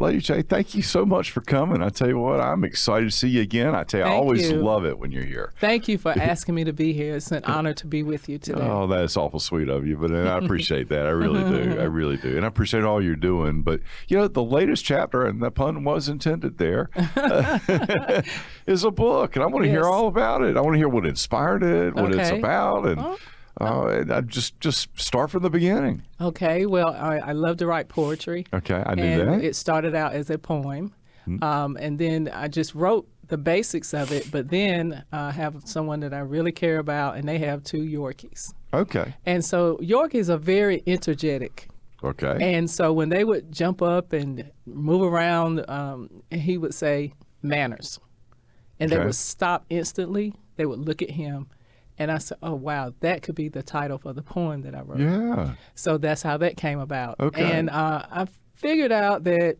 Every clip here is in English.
Lady J, thank you so much for coming. I tell you what, I'm excited to see you again. I tell you, I always love it when you're here. Thank you for asking me to be here. It's an honor to be with you today. Oh, that's awful sweet of you, but I appreciate that. I really do. I really do. And I appreciate all you're doing. But, the latest chapter, and the pun was intended there, is a book. And I want to hear all about it. I want to hear what inspired it, what it's about, and I just start from the beginning. Okay. Well, I love to write poetry. Okay, I knew that. It started out as a poem, and then I just wrote the basics of it. But then I have someone that I really care about, and they have 2 Yorkies. Okay. And so Yorkies are very energetic. Okay. And so when they would jump up and move around, he would say, "Manners." And they would stop instantly. They would look at him. And I said, oh, wow, that could be the title for the poem that I wrote. Yeah. So that's how that came about. Okay. And I figured out that,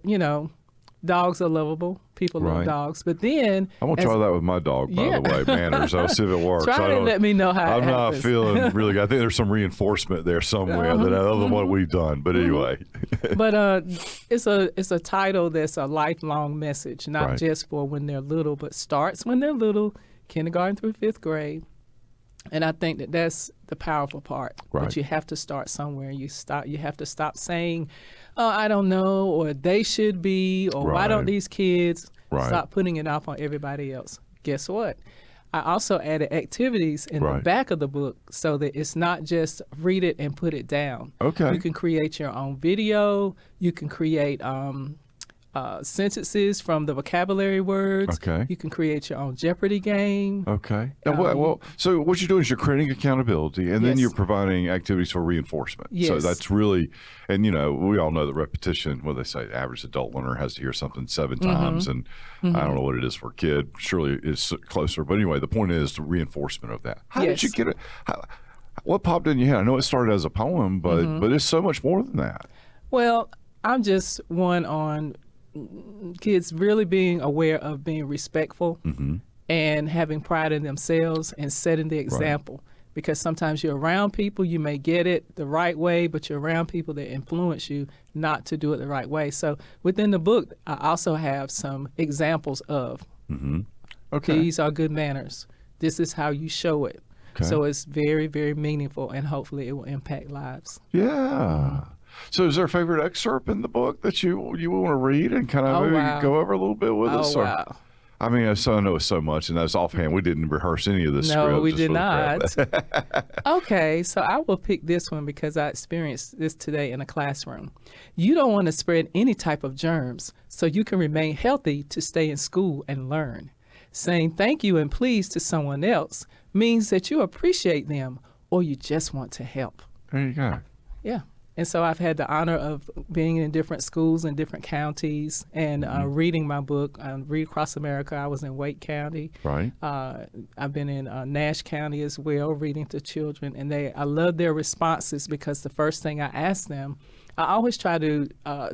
dogs are lovable. People love dogs. But then... I'm going to try that with my dog, by the way, Manners. I'll see if it works. Try to let me know how it happens. I'm not feeling really good. I think there's some reinforcement there somewhere other than what we've done. But anyway. But it's a title that's a lifelong message, not just for when they're little, but starts when they're little, kindergarten through 5th grade. And I think that that's the powerful part. Right. But you have to start somewhere. You have to stop saying, "Oh, I don't know," or "they should be," or "why don't these kids?" Stop putting it off on everybody else. Guess what? I also added activities in the back of the book so that it's not just read it and put it down. Okay. You can create your own video. You can create sentences from the vocabulary words. Okay. You can create your own Jeopardy game. Okay. Now, so what you're doing is you're creating accountability, and then you're providing activities for reinforcement. Yes. So that's really, and we all know that repetition, what they say, the average adult learner has to hear something 7 times, and I don't know what it is for a kid. Surely it's closer. But anyway, the point is the reinforcement of that. How did you get it? What popped in your head? I know it started as a poem, but it's so much more than that. Well, I'm just one on kids really being aware of being respectful and having pride in themselves and setting the example. Because sometimes you're around people, you may get it the right way, but you're around people that influence you not to do it the right way. So within the book, I also have some examples of these are good manners. This is how you show it. Okay. So it's very, very meaningful, and hopefully it will impact lives. Yeah. So is there a favorite excerpt in the book that you want to read and kind of go over a little bit with us? Wow. I mean, I know it's so much, and that's offhand. We didn't rehearse any of this script. No, we did not. Okay, so I will pick this one because I experienced this today in a classroom. You don't want to spread any type of germs, so you can remain healthy to stay in school and learn. Saying thank you and please to someone else means that you appreciate them or you just want to help. There you go. Yeah. And so I've had the honor of being in different schools in different counties and reading my book. I read across America. I was in Wake County. Right. I've been in Nash County as well, reading to children. And I love their responses because the first thing I ask them, I always try to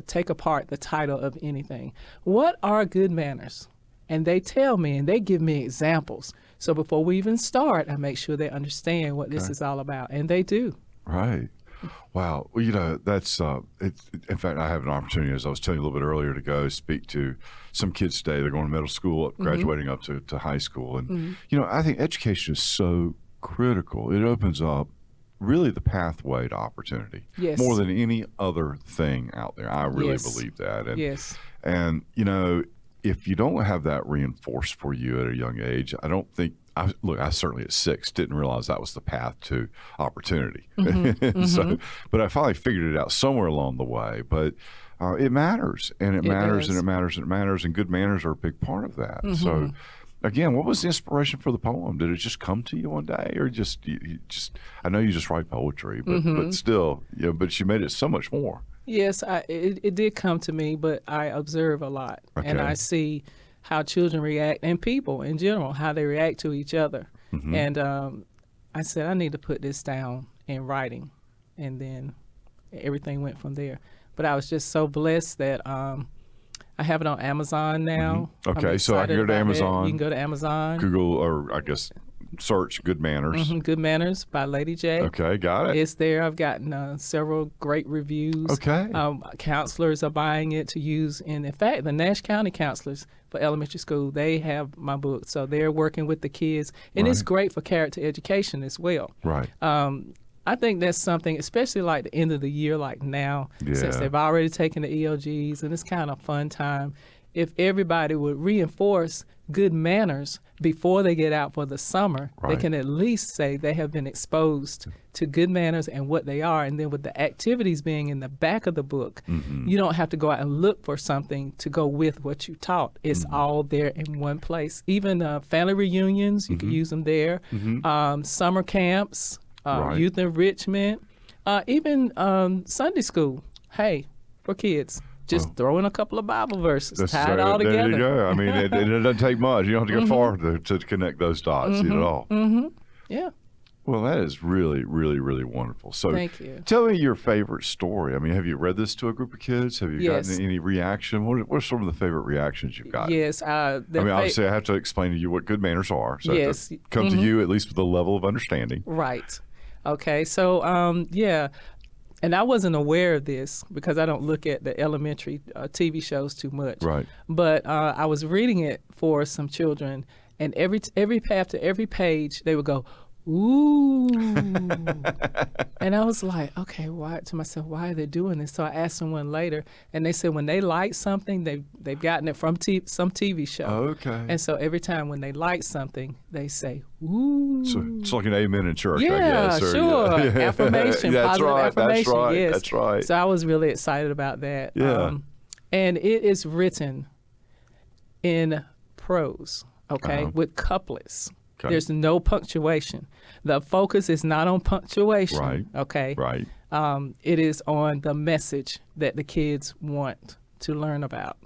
take apart the title of anything. What are good manners? And they tell me, and they give me examples. So before we even start, I make sure they understand what this is all about. And they do. Right. Wow. Well, that's, in fact, I have an opportunity, as I was telling you a little bit earlier, to go speak to some kids today. They're going to middle school, graduating up to high school. And, I think education is so critical. It opens up really the pathway to opportunity more than any other thing out there. I really believe that. And, And, if you don't have that reinforced for you at a young age, I don't think, I certainly at 6 didn't realize that was the path to opportunity. So, but I finally figured it out somewhere along the way. But it matters, and it matters, and it matters, and it matters, and good manners are a big part of that. So, again, what was the inspiration for the poem? Did it just come to you one day, or you just? I know you just write poetry, but still, but you made it so much more. Yes, it did come to me, but I observe a lot, and I see how children react, and people in general, how they react to each other. And I said, I need to put this down in writing, and then everything went from there. But I was just so blessed that I have it on Amazon now. Okay, so I can go to Amazon. You can go to Amazon. Google, or I guess search Good Manners. Good Manners by Lady J. Okay, got it. It's there. I've gotten several great reviews. Okay. Counselors are buying it to use. And in fact, the Nash County counselors for elementary school, they have my book. So they're working with the kids. And it's great for character education as well. Right. I think that's something, especially like the end of the year, like now, since they've already taken the ELGs, and it's kind of fun time. If everybody would reinforce good manners before they get out for the summer, they can at least say they have been exposed to good manners and what they are. And then with the activities being in the back of the book, you don't have to go out and look for something to go with what you taught. It's all there in one place. Even family reunions, you can use them there. Summer camps, youth enrichment, even Sunday school, for kids. Just throw in a couple of Bible verses, tie it all together. There you go. I mean, it doesn't take much. You don't have to go far to connect those dots at all. Yeah. Well, that is really, really, really wonderful. So thank you. Tell me your favorite story. I mean, have you read this to a group of kids? Have you gotten any reaction? What are some of the favorite reactions you've got? Yes. Obviously, I have to explain to you what good manners are. So to come to you at least with a level of understanding. Right. Okay. So, and I wasn't aware of this because I don't look at the elementary TV shows too much. Right. But I was reading it for some children, and after every page, they would go, ooh. And I was like, okay, why are they doing this? So I asked someone later, and they said when they like something, they've gotten it from some TV show. Okay. And so every time when they like something, they say, ooh. So it's like an amen in church, yeah, I guess. Sure. Affirmation, that's positive right, affirmation. That's right, yes. That's right. So I was really excited about that. Yeah. And it is written in prose, with couplets. Okay. There's no punctuation. The focus is not on punctuation. Right. Okay. Right. It is on the message that the kids want to learn about.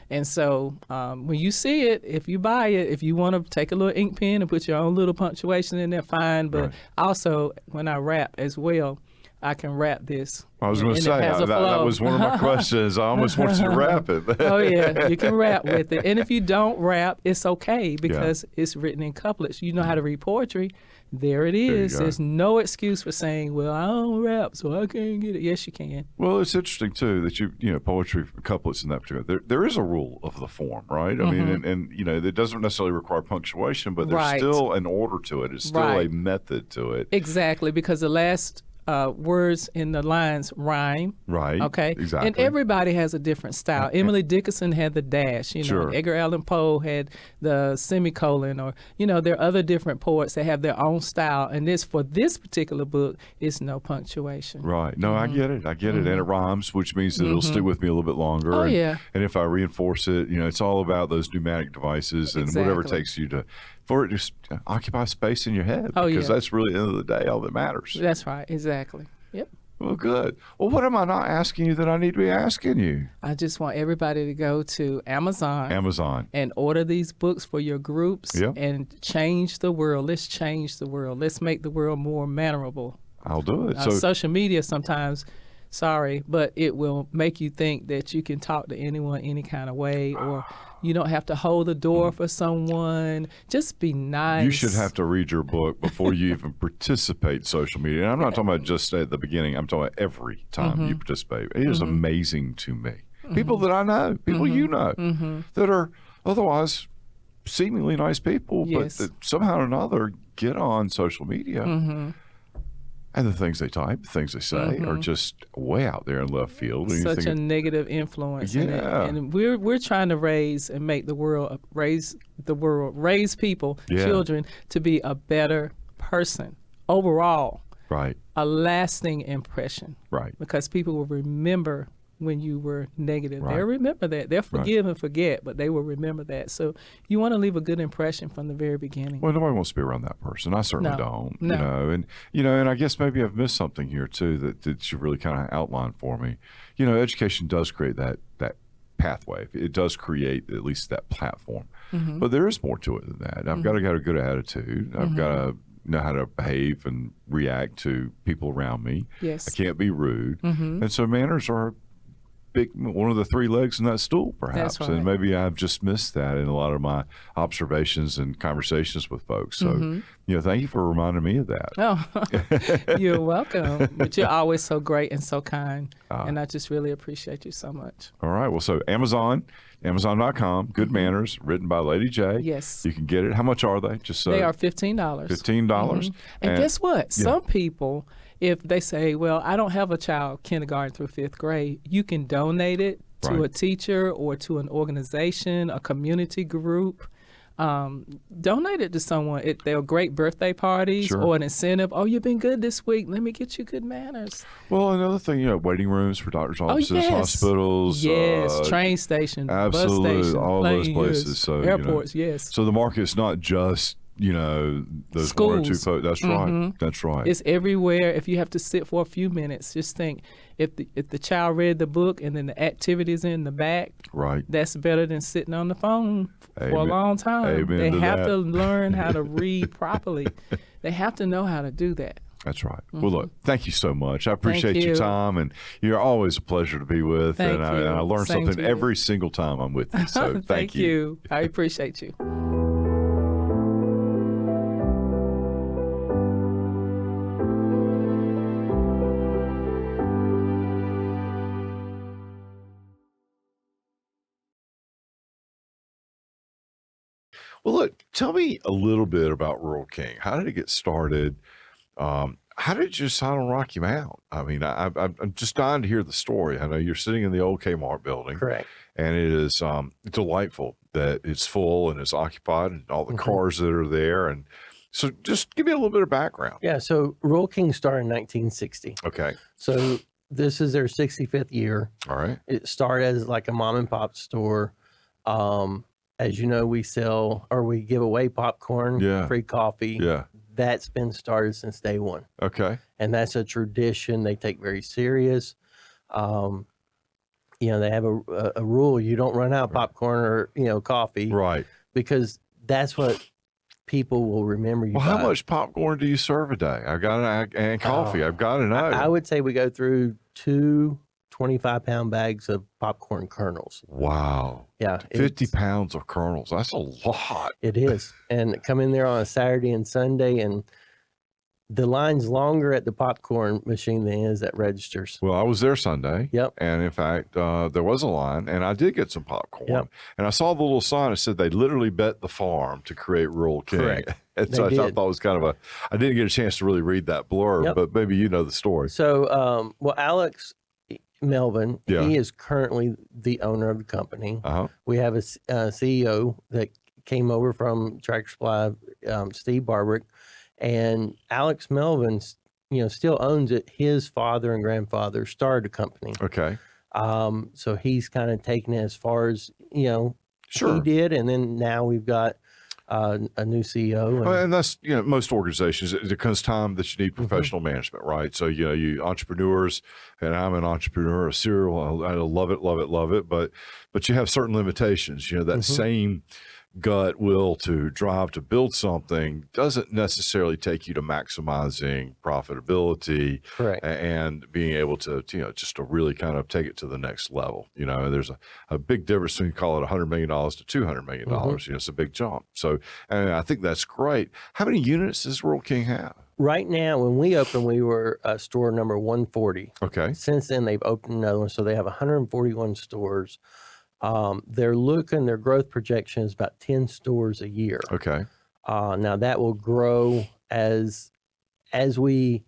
And so when you see it, if you buy it, if you want to take a little ink pen and put your own little punctuation in there, fine. But also, when I rap as well, I can rap this. I was going to say, that was one of my questions. I almost wanted to rap it. Oh, yeah. You can rap with it. And if you don't rap, it's okay because it's written in couplets. You know how to read poetry. There it is. There's no excuse for saying, well, I don't rap, so I can't get it. Yes, you can. Well, it's interesting, too, that poetry couplets in that particular. There is a rule of the form, right? I mean, and it doesn't necessarily require punctuation, but there's still an order to it. It's still a method to it. Exactly, because the last words in the lines rhyme. Right. Okay. Exactly. And everybody has a different style. Emily Dickinson had the dash, Sure. Edgar Allan Poe had the semicolon, or, there are other different poets that have their own style. And for this particular book, it's no punctuation. Right. No, I get it. And it rhymes, which means that it'll stick with me a little bit longer. Oh, and if I reinforce it, it's all about those pneumatic devices and whatever it takes you for it to occupy space in your head. Because that's really, at the end of the day, all that matters. That's right. Exactly. Yep. Well, good. Well, what am I not asking you that I need to be asking you? I just want everybody to go to Amazon. And order these books for your groups and change the world. Let's change the world. Let's make the world more mannerable. I'll do it. Social media sometimes, but it will make you think that you can talk to anyone any kind of way, or you don't have to hold the door for someone. Just be nice. You should have to read your book before you even participate in social media. And I'm not talking about just at the beginning. I'm talking about every time you participate. It is amazing to me. People that I know, people you know, that are otherwise seemingly nice people, but that somehow or another get on social media. And the things they type, the things they say are just way out there in left field. Such a negative influence. Yeah. And we're trying to raise people, children, to be a better person overall. Right. A lasting impression. Right. Because people will remember when you were negative. Right. They'll remember that. They'll forgive and forget, but they will remember that. So you want to leave a good impression from the very beginning. Well, nobody wants to be around that person. I certainly don't. No. And I guess maybe I've missed something here too that you really kind of outlined for me. Education does create that pathway. It does create at least that platform. But there is more to it than that. I've got to get a good attitude. I've got to know how to behave and react to people around me. Yes. I can't be rude. And so manners are one of the three legs in that stool, perhaps. That's right. And maybe I've just missed that in a lot of my observations and conversations with folks. So, thank you for reminding me of that. Oh, you're welcome. But you're always so great and so kind. And I just really appreciate you so much. All right. Well, so Amazon.com, Good Manners, written by Lady J. Yes. You can get it. How much are they? Just They are $15. $15. And guess what? Some people, if they say, well, I don't have a child kindergarten through 5th grade, you can donate it to a teacher or to an organization, a community group. Donate it to someone. They're a great birthday parties or an incentive. Oh, you've been good this week. Let me get you Good Manners. Well, another thing, waiting rooms for doctors' offices, hospitals. Yes, train stations, absolutely, bus stations, all those places. So, airports, yes. So the market's not just, those Schools. one or two folks. That's right. That's right. It's everywhere. If you have to sit for a few minutes, just think, if the child read the book and then the activities in the back, right, that's better than sitting on the phone for a long time. Amen they to have that. to learn how to read properly. They have to know how to do that. That's right. Well, look, thank you so much. I appreciate your time, and you're always a pleasure to be with. Thank and you. I learn Same something to you. every single time I'm with you. So Thank you. I appreciate you. Well, look, tell me a little bit about Rural King. How did it get started? How did you decide on Rocky Mount? I mean, I'm just dying to hear the story. I know you're sitting in the old Kmart building. Correct. And it is delightful that it's full and it's occupied and all the cars that are there. And so just give me a little bit of background. Yeah, so Rural King started in 1960. Okay. So this is their 65th year. All right. It started as like a mom and pop store. As you know, we give away popcorn, free coffee. Yeah. That's been started since day one. Okay. And that's a tradition they take very serious. They have a rule: you don't run out of popcorn or coffee, Right. because that's what people will remember you. Well, how by. much popcorn do you serve a day? And coffee. I've got to know. I would say we go through 2 25-pound bags of popcorn kernels. Wow. Yeah, 50 pounds of kernels. That's a lot. It is, and come in there on a Saturday and Sunday, and the line's longer at the popcorn machine than it is at registers. Well, I was there Sunday. Yep. And in fact, there was a line, and I did get some popcorn. Yep. And I saw the little sign that said they literally bet the farm to create Rural King. Correct. And so I thought it was kind of I didn't get a chance to really read that blurb, but maybe you know the story. So, Alex Melvin, Yeah. he is currently the owner of the company. Uh-huh. We have a CEO that came over from Tractor Supply, Steve Barbrick, and Alex Melvin, still owns it. His father and grandfather started the company. Okay. So he's kind of taken it as far as, Sure. he did. And then now we've got a new CEO. And that's, most organizations, it comes time that you need professional management, right? So, you entrepreneurs, and I'm an entrepreneur, a serial, I love it, love it, love it. But you have certain limitations, that same gut will to drive to build something doesn't necessarily take you to maximizing profitability. Correct. And being able to, just to really kind of take it to the next level. There's a big difference between, call it $100 million to $200 million. It's a big jump. So, and I think that's great. How many units does Rural King have? Right now, when we opened, we were store number 140. Okay. Since then, they've opened another one. So they have 141 stores. Their growth projection is about 10 stores a year. Okay. Now that will grow as we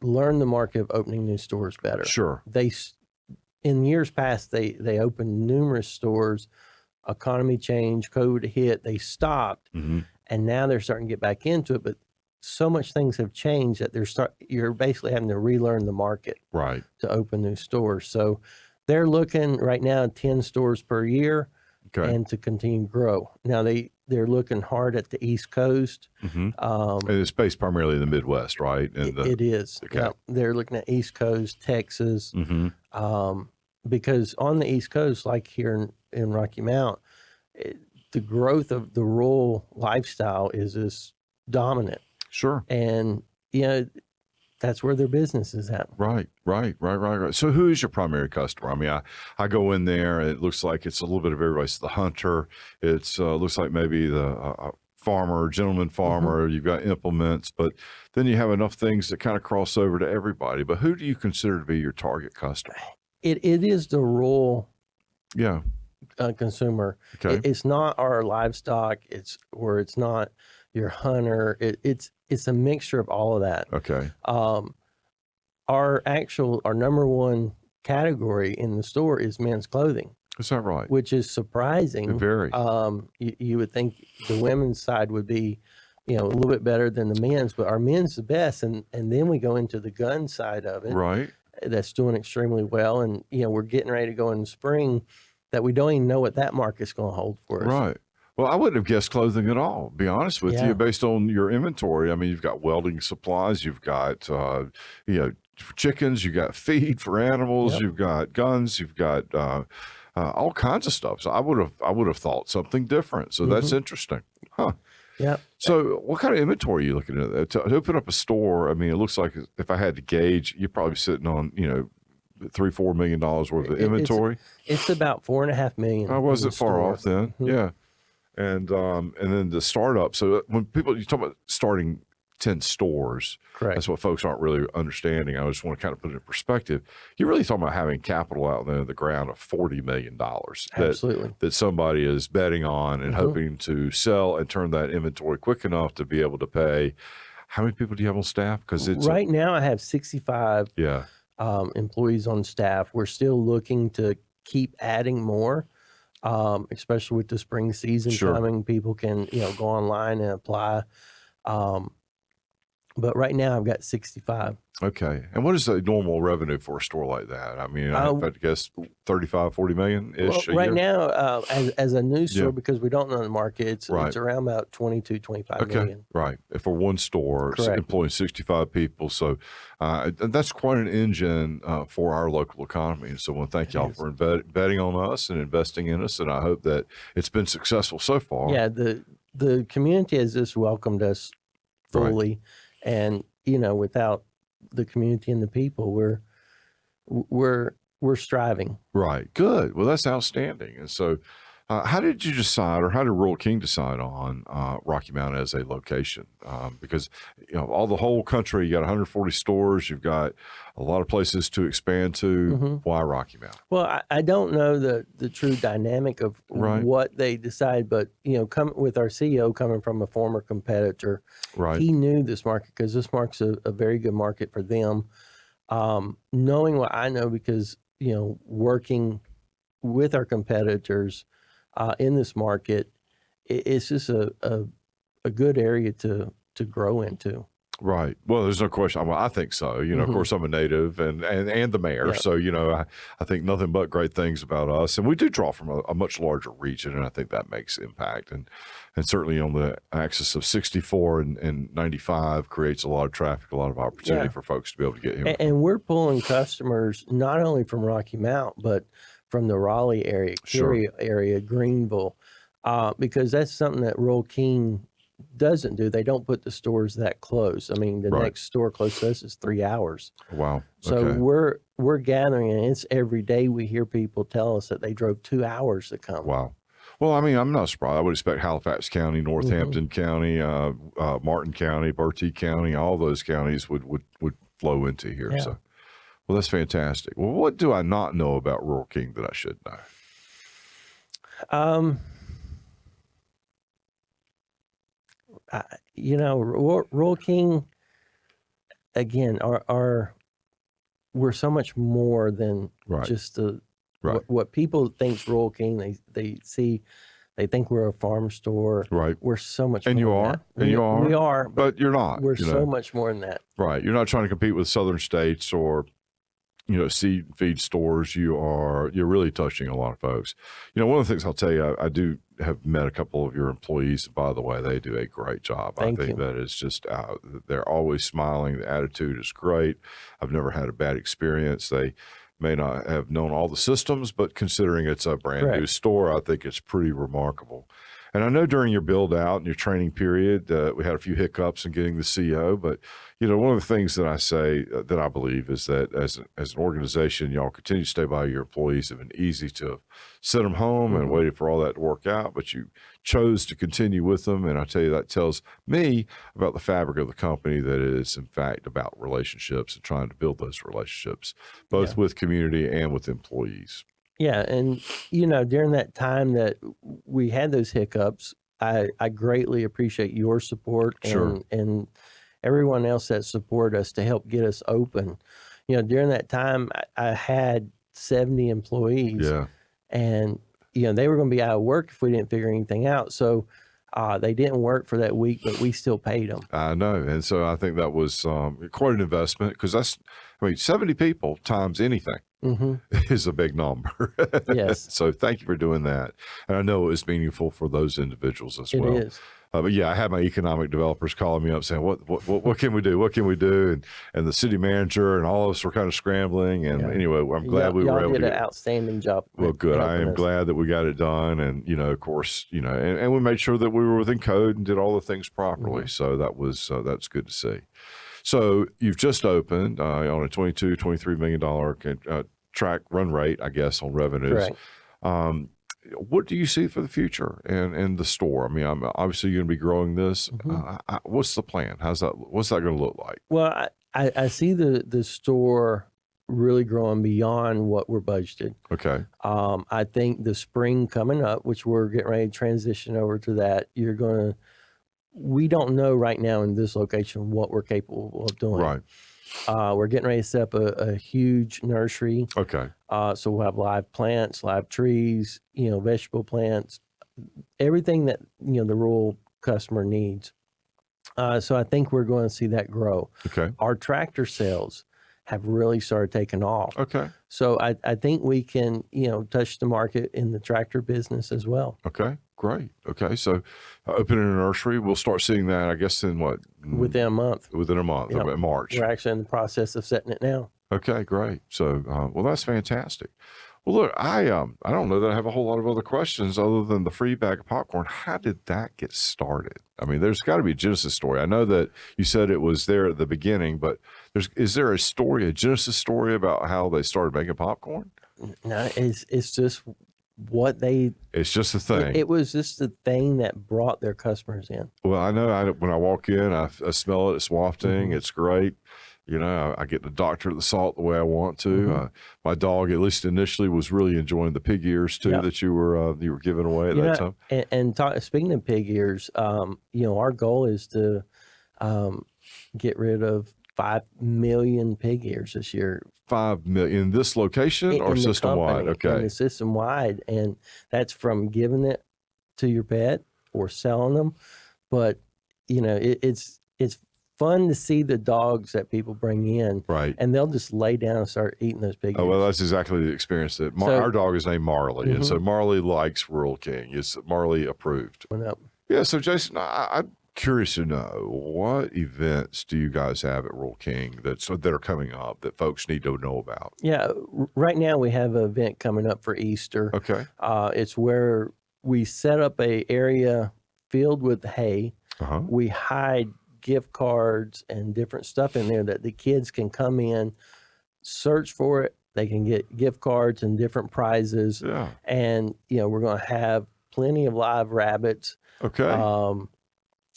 learn the market of opening new stores better. Sure. In years past, they opened numerous stores. Economy changed, COVID hit, they stopped, and now they're starting to get back into it. But so much things have changed that you're basically having to relearn the market, right, to open new stores. So they're looking right now at 10 stores per year, and to continue to grow. Now they're looking hard at the East Coast. And it's based primarily in the Midwest, right? It is. Okay. Yeah, they're looking at East Coast, Texas, because on the East Coast, like here in Rocky Mount, the growth of the rural lifestyle is dominant. Sure. And that's where their business is at. Right. So who is your primary customer? I mean, I go in there and it looks like it's a little bit of everybody. It's the hunter. It's looks like maybe the farmer, gentleman farmer. You've got implements, but then you have enough things that kind of cross over to everybody. But who do you consider to be your target customer? It is the rural Yeah. consumer. Okay. It's not our livestock. It's not your hunter. It's a mixture of all of that. Okay. Our number one category in the store is men's clothing, Is that right? which is surprising. Very. You would think the women's side would be, a little bit better than the men's, but our men's the best. And then we go into the gun side of it. Right. That's doing extremely well. And, we're getting ready to go in the spring that we don't even know what that market's going to hold for us. Right. Well, I wouldn't have guessed clothing at all, be honest with Yeah. you, based on your inventory. I mean, you've got welding supplies, you've got, for chickens, you've got feed for animals, Yep. you've got guns, you've got all kinds of stuff. So I would have thought something different. So that's interesting. Huh. Yeah. So what kind of inventory are you looking at? To open up a store, I mean, it looks like if I had to gauge, you're probably sitting on, $3-4 million worth of inventory. It's about $4.5 million. I wasn't far off then. Mhm. Yeah. And then the startup. So when you talk about starting 10 stores, Correct. that's what folks aren't really understanding. I just want to kind of put it in perspective. You're really talking about having capital out there in the ground of $40 million Absolutely. that somebody is betting on and hoping to sell and turn that inventory quick enough to be able to pay. How many people do you have on staff? Because it's Right now I have 65 yeah. employees on staff. We're still looking to keep adding more, especially with the spring season Sure. coming. People can, go online and apply. But right now I've got 65. Okay. And what is the normal revenue for a store like that? I mean, I guess 35-40 million ish. Well, right now, as a new store, Yeah. because we don't know the market, it's around about 22-25 million. Right. For one store, Correct. employing 65 people. So that's quite an engine for our local economy. And so I want to thank y'all for betting on us and investing in us. And I hope that it's been successful so far. Yeah, the community has just welcomed us fully. And, without the community and the people, we're striving. Right. Good. Well, that's outstanding. And so how did you decide, or how did Rural King decide on Rocky Mount as a location? Because, the whole country, you got 140 stores, you've got a lot of places to expand to. Why Rocky Mount? Well, I don't know the true dynamic of what they decide, but, coming with our CEO coming from a former competitor, he knew this market because this market's a very good market for them. Knowing what I know because, working with our competitors in this market, it's just a good area to grow into. Right. Well, there's no question. I think so. Of course, I'm a native and the mayor. Yep. So, I think nothing but great things about us. And we do draw from a much larger region, and I think that makes impact. And certainly on the axis of 64 and 95 creates a lot of traffic, a lot of opportunity for folks to be able to get here. And we're pulling customers not only from Rocky Mount, but from the Raleigh area, Cary area, Greenville, because that's something that Rural King doesn't do. They don't put the stores that close. I mean, the next store close to us is 3 hours. Wow. So we're gathering, and it's every day we hear people tell us that they drove 2 hours to come. Wow. Well, I mean, I'm not surprised. I would expect Halifax County, Northampton County, Martin County, Bertie County, all those counties would flow into here. Yeah. So, well, that's fantastic. Well, what do I not know about Rural King that I should know? Rural King, again, we're so much more than just what people think's Rural King. They think we're a farm store. Right. We're so much and more you than are. that. And you are. We are. But you're not. We're so much more than that. Right. You're not trying to compete with southern states or, seed feed stores. You're really touching a lot of folks. One of the things I'll tell you, I do have met a couple of your employees. By the way, they do a great job. Thank I think you. that is just, they're always smiling. The attitude is great. I've never had a bad experience. They may not have known all the systems, but considering it's a brand new store, I think it's pretty remarkable. And I know during your build out and your training period, we had a few hiccups in getting the CO, but one of the things that I say that I believe is that as an organization, y'all continue to stay by your employees. It's been easy to send them home and waited for all that to work out, but you chose to continue with them. And I tell you, that tells me about the fabric of the company, that it is in fact about relationships and trying to build those relationships, both with community and with employees. Yeah. And, during that time that we had those hiccups, I greatly appreciate your support and everyone else that supported us to help get us open. During that time, I had 70 employees, and they were going to be out of work if we didn't figure anything out. So they didn't work for that week, but we still paid them. I know, and so I think that was quite an investment, because 70 people times anything is a big number. Yes. So thank you for doing that, and I know it was meaningful for those individuals as well. It is. But yeah, I had my economic developers calling me up saying, what can we do? What can we do? And the city manager and all of us were kind of scrambling. And anyway, I'm glad we were able to did an outstanding job. Well, good. I am glad that we got it done. And, of course, and we made sure that we were within code and did all the things properly. So that's good to see. So you've just opened on a $22-23 million track run rate, I guess, on revenues. Correct. What do you see for the future and the store? I'm obviously going to be growing this. What's the plan? What's that going to look like? Well, I see the store really growing beyond what we're budgeted. Okay. I think the spring coming up, which we're getting ready to transition over to that, we don't know right now in this location what we're capable of doing. Right. We're getting ready to set up a huge nursery. Okay. So we'll have live plants, live trees, vegetable plants, everything that, the rural customer needs. So I think we're going to see that grow. Okay. Our tractor sales have really started taking off. Okay. So I think we can, touch the market in the tractor business as well. Okay. Great. Okay. So opening a nursery, we'll start seeing that, I guess, in what? Within a month. Within a month, Yep. March. We're actually in the process of setting it now. Okay, great. So, well, that's fantastic. Well, look, I don't know that I have a whole lot of other questions other than the free bag of popcorn. How did that get started? There's got to be a Genesis story. I know that you said it was there at the beginning, but is there a Genesis story about how they started making popcorn? No, it's just It's just the thing. It was just the thing that brought their customers in. Well, I know when I walk in, I smell it. It's wafting. It's great. I get the doctor the salt the way I want to. My dog, at least initially, was really enjoying the pig ears too that you were giving away at that time. And speaking of pig ears, our goal is to get rid of 5 million pig ears this year. 5 million in this location or system wide? Okay, in the system wide, and that's from giving it to your pet or selling them. But it's fun to see the dogs that people bring in, right? And they'll just lay down and start eating those pig ears. Oh, well, that's exactly the experience that our dog is named Marley, and so Marley likes Rural King. It's Marley approved. Yeah. So Jason, I'm curious to know, what events do you guys have at Rural King that are coming up that folks need to know about? Yeah, right now we have an event coming up for Easter. Okay. It's where we set up a area filled with hay. We hide gift cards and different stuff in there that the kids can come in, search for it. They can get gift cards and different prizes. Yeah. And, we're going to have plenty of live rabbits. Okay.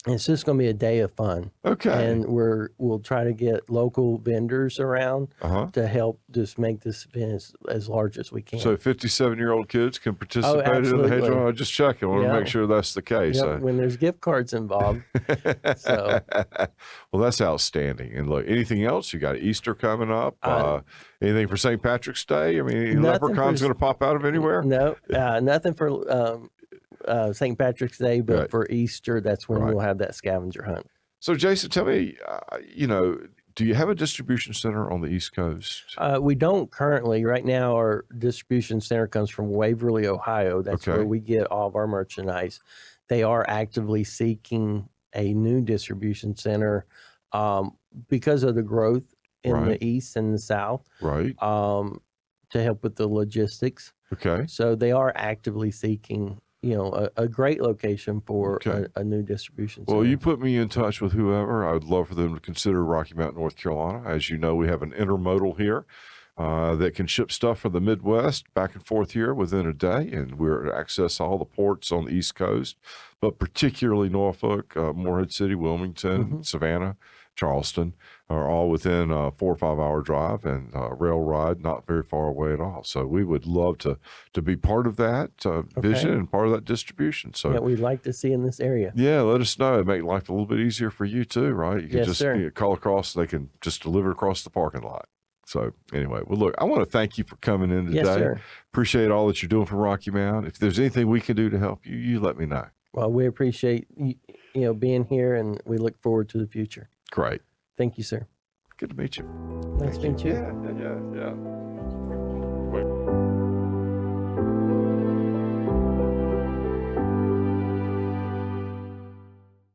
It's just going to be a day of fun. Okay. And we'll try to get local vendors around to help just make this event as large as we can. So 57-year-old kids can participate in the hedgehog? I just checking. I want to make sure that's the case. When there's gift cards involved. So. Well, that's outstanding. And look, anything else? You got Easter coming up. Anything for St. Patrick's Day? Leprechauns going to pop out of anywhere? No, nothing for St. Patrick's Day, but for Easter, that's when we'll have that scavenger hunt. So, Jason, tell me, do you have a distribution center on the East Coast? We don't currently. Right now, our distribution center comes from Waverly, Ohio. That's where we get all of our merchandise. They are actively seeking a new distribution center because of the growth in the East and the South. Right. To help with the logistics. Okay. So they are actively seeking a great location for Okay. a new distribution Well, center. you put me in touch with whoever. I would love for them to consider Rocky Mount, North Carolina. As you know, we have an intermodal here that can ship stuff from the Midwest back and forth here within a day, and we're to access all the ports on the East Coast, but particularly Norfolk, Morehead City, Wilmington, Savannah, Charleston are all within a 4 or 5 hour drive, and rail ride not very far away at all. So we would love to be part of that vision and part of that distribution. So Yeah, we'd like to see in this area. yeah, let us know. It'd make life a little bit easier for you too, right? You can Yes, just sir. call across, they can just deliver across the parking lot. So anyway, well, look, I want to thank you for coming in today. Yes, sir. Appreciate all that you're doing for Rocky Mount. If there's anything we can do to help you, you let me know. Well, we appreciate you being here, and we look forward to the future. Great. Thank you, sir. Good to meet you. Nice to meet you. Yeah. Wait.